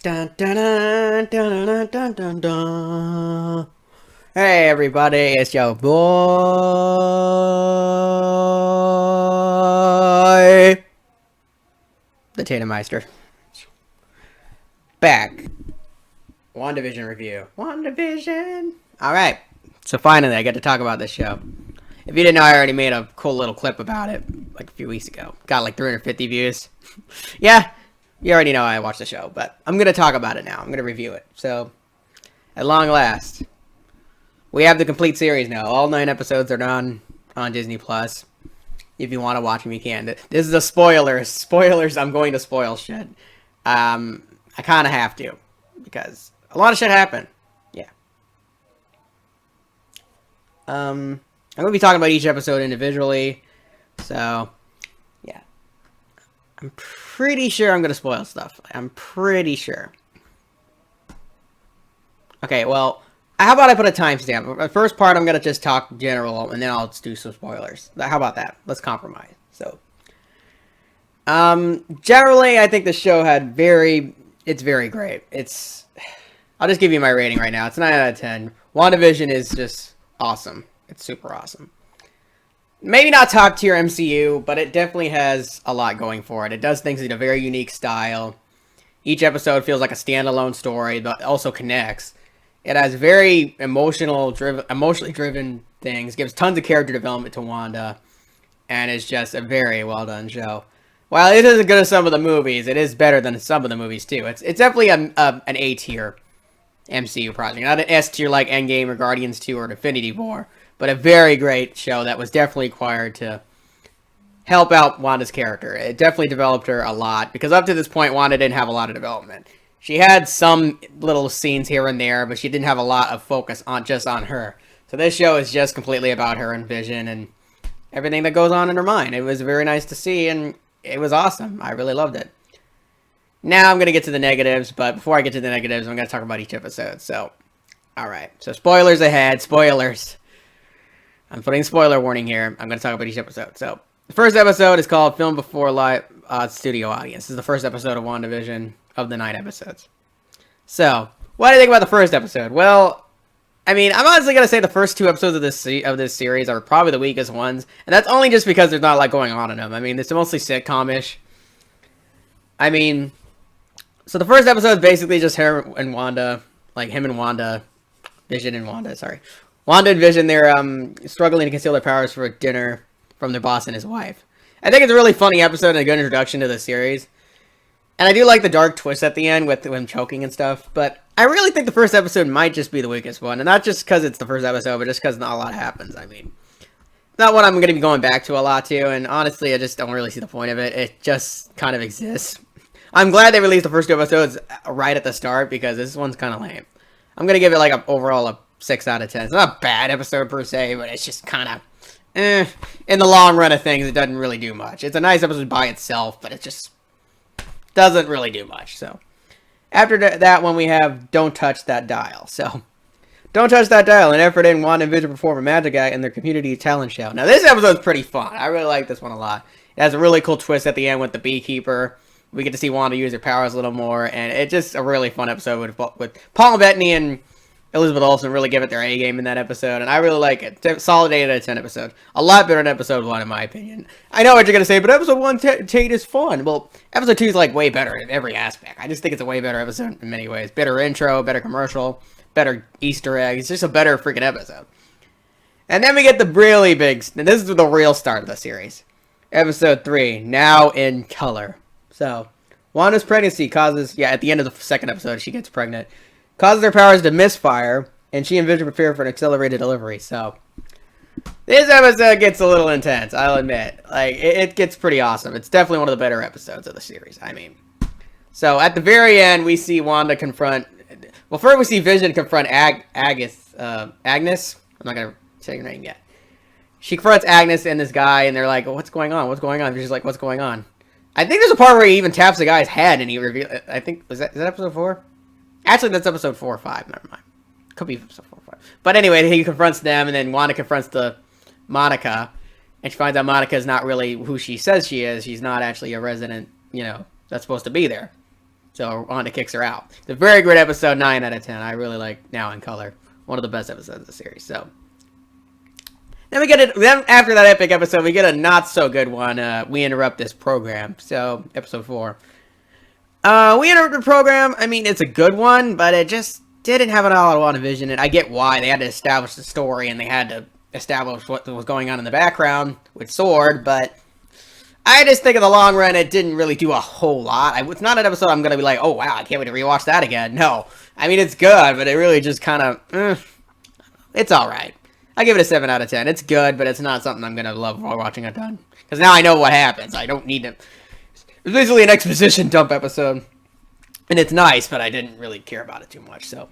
Dun, dun, dun, dun, dun, dun, dun, dun. Hey everybody, it's your boy, the Tatumeister, back. WandaVision review. WandaVision! Alright, so finally I get to talk about this show. If you didn't know, I already made a cool little clip about it, like a few weeks ago. Got like 350 views. Yeah, you already know I watched the show, but I'm going to talk about it now. I'm going to review it. So, at long last, we have the complete series now. All 9 episodes are on Disney Plus. If you want to watch them, you can. This is a spoilers. Spoilers, I'm going to spoil shit. I kind of have to, because a lot of shit happened. Yeah. I'm going to be talking about each episode individually. So, yeah. I'm pretty sure I'm going to spoil stuff. I'm pretty sure. Okay, well, how about I put a timestamp? The first part, I'm going to just talk general, and then I'll do some spoilers. How about that? Let's compromise. So, generally, I think the show it's very great. I'll just give you my rating right now. It's 9 out of 10. WandaVision is just awesome. It's super awesome. Maybe not top tier MCU, but it definitely has a lot going for it. It does things in a very unique style. Each episode feels like a standalone story, but also connects. It has very emotionally driven things. Gives tons of character development to Wanda, and it's just a very well done show. While it isn't good as some of the movies, it is better than some of the movies too. It's definitely an A tier MCU project, not an S tier like Endgame or Guardians 2 or Infinity War, but a very great show that was definitely required to help out Wanda's character. It definitely developed her a lot, because up to this point, Wanda didn't have a lot of development. She had some little scenes here and there, but she didn't have a lot of focus on her. So this show is just completely about her and Vision and everything that goes on in her mind. It was very nice to see, and it was awesome. I really loved it. Now I'm going to get to the negatives, but before I get to the negatives, I'm going to talk about each episode. So, alright. So spoilers ahead. Spoilers. I'm putting spoiler warning here. I'm going to talk about each episode. So, the first episode is called Film Before Live Studio Audience. This is the first episode of WandaVision of the 9 episodes. So, what do you think about the first episode? Well, I mean, I'm honestly going to say the first 2 episodes of this series are probably the weakest ones. And that's only just because there's not a lot going on in them. I mean, it's mostly sitcom-ish. I mean, so the first episode is basically just her and Wanda. Like, him and Wanda. Vision and Wanda, sorry. Wanda and Vision, they're struggling to conceal their powers for dinner from their boss and his wife. I think it's a really funny episode and a good introduction to the series. And I do like the dark twist at the end with him choking and stuff. But I really think the first episode might just be the weakest one. And not just because it's the first episode, but just because not a lot happens. I mean, it's not what I'm going to be going back to a lot to. And honestly, I just don't really see the point of it. It just kind of exists. I'm glad they released the first 2 episodes right at the start, because this one's kind of lame. I'm going to give it like overall a 6 out of 10. It's not a bad episode per se, but it's just kind of in the long run of things, it doesn't really do much. It's a nice episode by itself, but it just doesn't really do much. So, after that one, we have Don't Touch That Dial. So, Don't Touch That Dial, an effort in Wanda and Vision perform a magic act in their community talent show. Now, this episode's pretty fun. I really like this one a lot. It has a really cool twist at the end with the beekeeper. We get to see Wanda use her powers a little more, and it's just a really fun episode with Paul Bettany and Elizabeth Olsen really give it their A game in that episode, and I really like it. Solid 8 out of 10 episode. A lot better than episode 1, in my opinion. I know what you're going to say, but episode 1, Tate is fun. Well, episode 2 is, like, way better in every aspect. I just think it's a way better episode in many ways. Better intro, better commercial, better Easter egg. It's just a better freaking episode. And then we get the really big, and this is the real start of the series. Episode 3, Now in Color. So, Wanda's pregnancy causes, at the end of the second episode, she gets pregnant. Causes their powers to misfire, and she and Vision prepare for an accelerated delivery. So, this episode gets a little intense, I'll admit. Like, it gets pretty awesome. It's definitely one of the better episodes of the series, I mean. So, at the very end, we see Wanda confront... Well, first we see Vision confront Agnes. I'm not going to say her name yet. She confronts Agnes and this guy, and they're like, what's going on? What's going on? She's like, what's going on? I think there's a part where he even taps the guy's head, and he reveals... I think... Is that episode 4? Actually, that's episode 4 or 5. Never mind. Could be episode 4 or 5. But anyway, he confronts them, and then Wanda confronts the Monica, and she finds out Monica is not really who she says she is. She's not actually a resident, that's supposed to be there. So Wanda kicks her out. It's a very great episode, 9 out of 10. I really like Now in Color. One of the best episodes of the series. So then we get it. Then after that epic episode, we get a not so good one. We interrupt this program. So episode 4. We interrupt the program. I mean, it's a good one, but it just didn't have a lot of WandaVision. And I get why they had to establish the story and they had to establish what was going on in the background with Sword, but I just think in the long run, it didn't really do a whole lot. It's not an episode I'm going to be like, oh, wow, I can't wait to rewatch that again. No. I mean, it's good, but it really just kind of, it's all right. I give it a 7 out of 10. It's good, but it's not something I'm going to love while watching it done. Because now I know what happens. I don't need to. It's basically an exposition dump episode. And it's nice, but I didn't really care about it too much, so.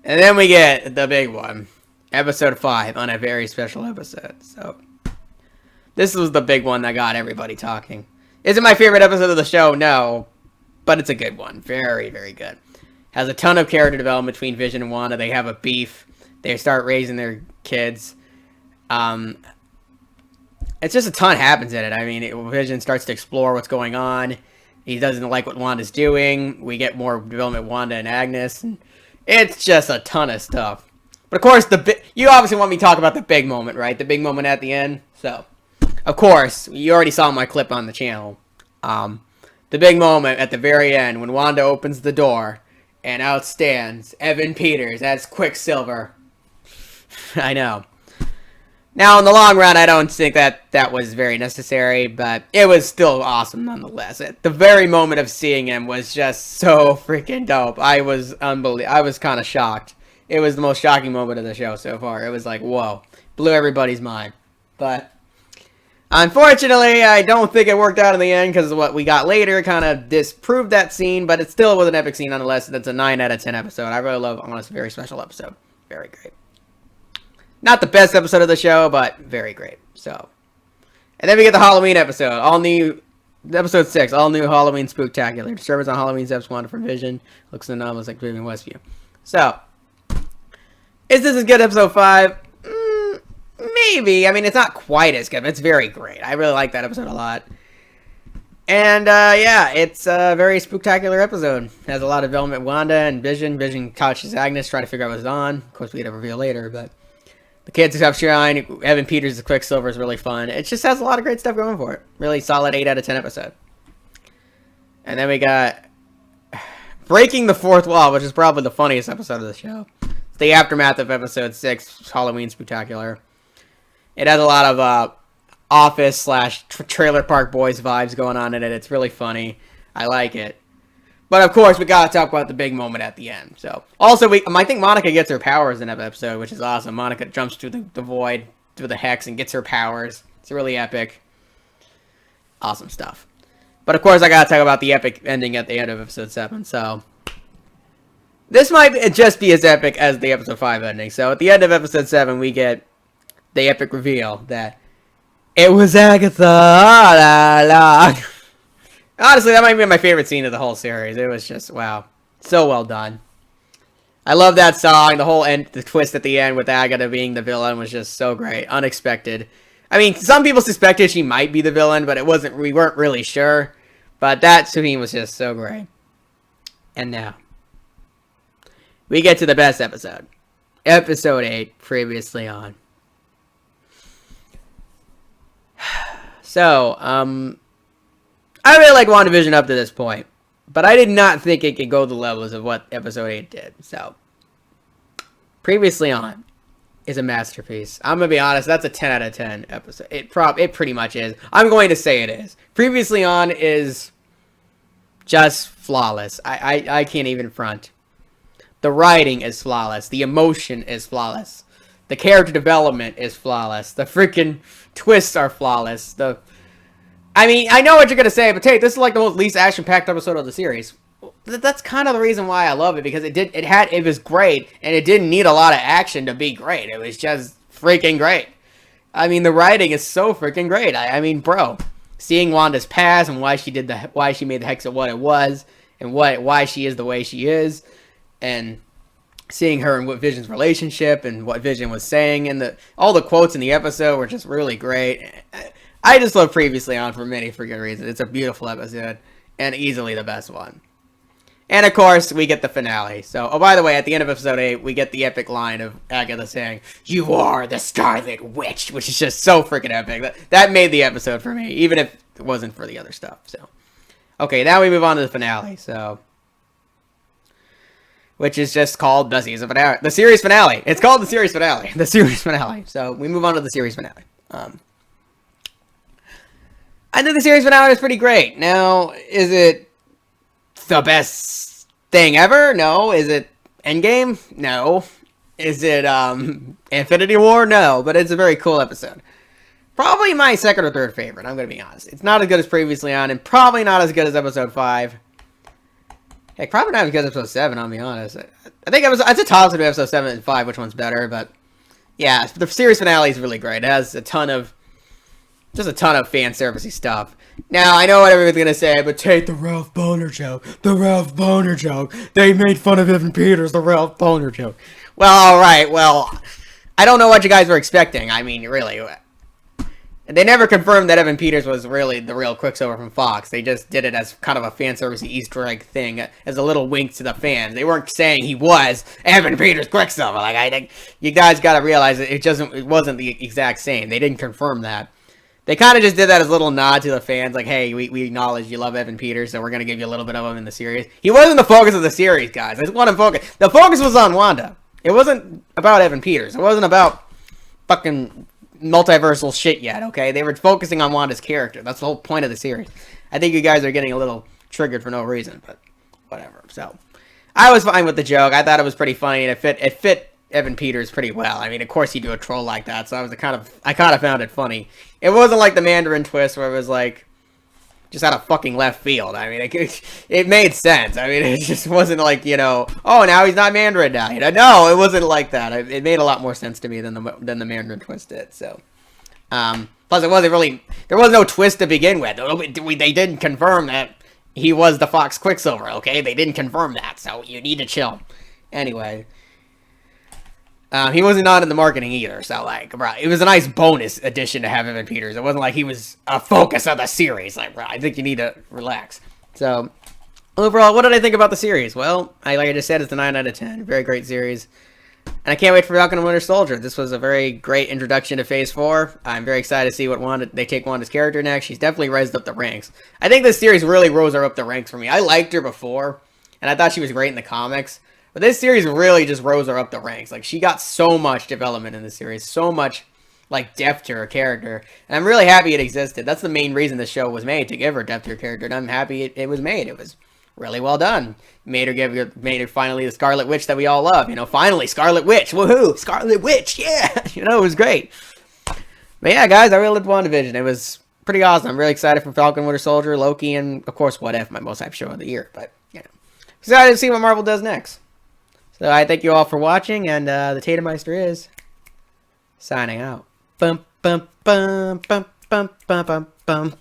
And then we get the big one. Episode 5 on a very special episode, so. This was the big one that got everybody talking. Is it my favorite episode of the show? No. But it's a good one. Very, very good. Has a ton of character development between Vision and Wanda. They have a beef. They start raising their kids. It's just a ton happens in it. I mean, Vision starts to explore what's going on. He doesn't like what Wanda's doing. We get more development with Wanda and Agnes. And it's just a ton of stuff. But of course, you obviously want me to talk about the big moment, right? The big moment at the end. So, of course, you already saw my clip on the channel. The big moment at the very end when Wanda opens the door and out stands Evan Peters as Quicksilver. I know. Now, in the long run, I don't think that was very necessary, but it was still awesome nonetheless. At the very moment of seeing him was just so freaking dope. I was kind of shocked. It was the most shocking moment of the show so far. It was like, whoa. Blew everybody's mind. But unfortunately, I don't think it worked out in the end because what we got later kind of disproved that scene, but it still was an epic scene nonetheless. That's a 9 out of 10 episode. I really love Honest, very special episode. Very great. Not the best episode of the show, but very great. So, and then we get the Halloween episode. All new, episode 6, all new Halloween Spooktacular. Disturbance on Halloween steps Wanda from Vision. Looks anomalous like Vivian Westview. So, is this as good as episode 5? Maybe. I mean, it's not quite as good, but it's very great. I really like that episode a lot. And, yeah, it's a very spooktacular episode. It has a lot of development with Wanda and Vision. Vision catches Agnes, trying to figure out what's on. Of course, we get a reveal later, but the kids have shine. Evan Peters as Quicksilver is really fun. It just has a lot of great stuff going for it. Really solid 8 out of 10 episode. And then we got Breaking the Fourth Wall, which is probably the funniest episode of the show. It's the aftermath of episode 6, Halloween Spooktacular. It has a lot of office / trailer park boys vibes going on in it. It's really funny. I like it. But of course, we gotta talk about the big moment at the end. So, also, I think Monica gets her powers in that episode, which is awesome. Monica jumps through the void, through the hex, and gets her powers. It's really epic. Awesome stuff. But of course, I gotta talk about the epic ending at the end of episode 7. So, this might just be as epic as the episode 5 ending. So, at the end of episode 7, we get the epic reveal that it was Agatha. La, la. Honestly, that might be my favorite scene of the whole series. It was just, wow. So well done. I love that song. The whole end, the twist at the end with Agatha being the villain was just so great. Unexpected. I mean, some people suspected she might be the villain, but we weren't really sure. But that scene was just so great. And now, we get to the best episode. Episode 8, previously on. So, I really like WandaVision up to this point, but I did not think it could go the levels of what episode 8 did. So, previously on is a masterpiece. I'm gonna be honest, that's a 10 out of 10 episode. It pretty much is. I'm going to say it is. Previously on is just flawless. I can't even front. The writing is flawless. The emotion is flawless. The character development is flawless. The freaking twists are flawless. I mean, I know what you're going to say, but hey, this is like the most least action-packed episode of the series. That's kind of the reason why I love it, because it was great, and it didn't need a lot of action to be great. It was just freaking great. I mean, the writing is so freaking great. I mean, bro, seeing Wanda's past and why she made the Hex what it was, and why she is the way she is, and seeing her and what Vision's relationship and what Vision was saying, and all the quotes in the episode were just really great. I just love Previously On for many freaking reasons. It's a beautiful episode, and easily the best one. And of course, we get the finale. So, oh, by the way, at the end of episode 8, we get the epic line of Agatha saying, "You are the Scarlet Witch," which is just so freaking epic. That made the episode for me, even if it wasn't for the other stuff. So, okay, now we move on to the finale. So, which is just called the series finale. The series finale. It's called the series finale. The series finale. So, we move on to the series finale. I think the series finale is pretty great. Now, is it the best thing ever? No. Is it Endgame? No. Is it Infinity War? No. But it's a very cool episode. Probably my second or third favorite, I'm going to be honest. It's not as good as previously on, and probably not as good as episode 5. Heck, probably not as good as episode 7, I'll be honest. I think it's a toss between episode 7 and 5, which one's better, but yeah, the series finale is really great. It has a ton of fan servicey stuff. Now, I know what everyone's going to say, but take the Ralph Bohner joke. The Ralph Bohner joke. They made fun of Evan Peters, the Ralph Bohner joke. Well, alright, well, I don't know what you guys were expecting. I mean, really. They never confirmed that Evan Peters was really the real Quicksilver from Fox. They just did it as kind of a fan servicey Easter egg thing, as a little wink to the fans. They weren't saying he was Evan Peters Quicksilver. Like, I think you guys got to realize it wasn't the exact same. They didn't confirm that. They kind of just did that as a little nod to the fans, like, hey, we acknowledge you love Evan Peters, so we're going to give you a little bit of him in the series. He wasn't the focus of the series, guys. I just want to focus. The focus was on Wanda. It wasn't about Evan Peters. It wasn't about fucking multiversal shit yet, okay? They were focusing on Wanda's character. That's the whole point of the series. I think you guys are getting a little triggered for no reason, but whatever. So, I was fine with the joke. I thought it was pretty funny, and it fit Evan Peters pretty well. I mean, of course you do a troll like that, so I kind of found it funny. It wasn't like the Mandarin twist where it was like just out of fucking left field. I mean, it made sense. I mean, it just wasn't like, you know, oh, now he's not Mandarin now. You know, no, it wasn't like that. It made a lot more sense to me than the Mandarin twist did. So, plus it wasn't really, there was no twist to begin with. They didn't confirm that he was the Fox Quicksilver. Okay, they didn't confirm that, so you need to chill. Anyway. He wasn't on in the marketing either, so, like, bro, it was a nice bonus addition to have Evan Peters. It wasn't like he was a focus of the series. Like, bro, I think you need to relax. So, overall, what did I think about the series? Well, like I just said, it's a 9 out of 10. Very great series. And I can't wait for Falcon and Winter Soldier. This was a very great introduction to Phase 4. I'm very excited to see what they take Wanda's character next. She's definitely raised up the ranks. I think this series really rose her up the ranks for me. I liked her before, and I thought she was great in the comics. But this series really just rose her up the ranks. Like, she got so much development in this series. So much, like, depth to her character. And I'm really happy it existed. That's the main reason the show was made, to give her depth to her character. And I'm happy it was made. It was really well done. Made her finally the Scarlet Witch that we all love. You know, finally, Scarlet Witch. Woohoo! Scarlet Witch! Yeah! You know, it was great. But yeah, guys, I really loved WandaVision. It was pretty awesome. I'm really excited for Falcon, Winter Soldier, Loki, and, of course, What If, my most hyped show of the year. But, you know, excited to see what Marvel does next. So I thank you all for watching, and the Tatumeister is signing out. Bum bum bum bum bum bum bum bum.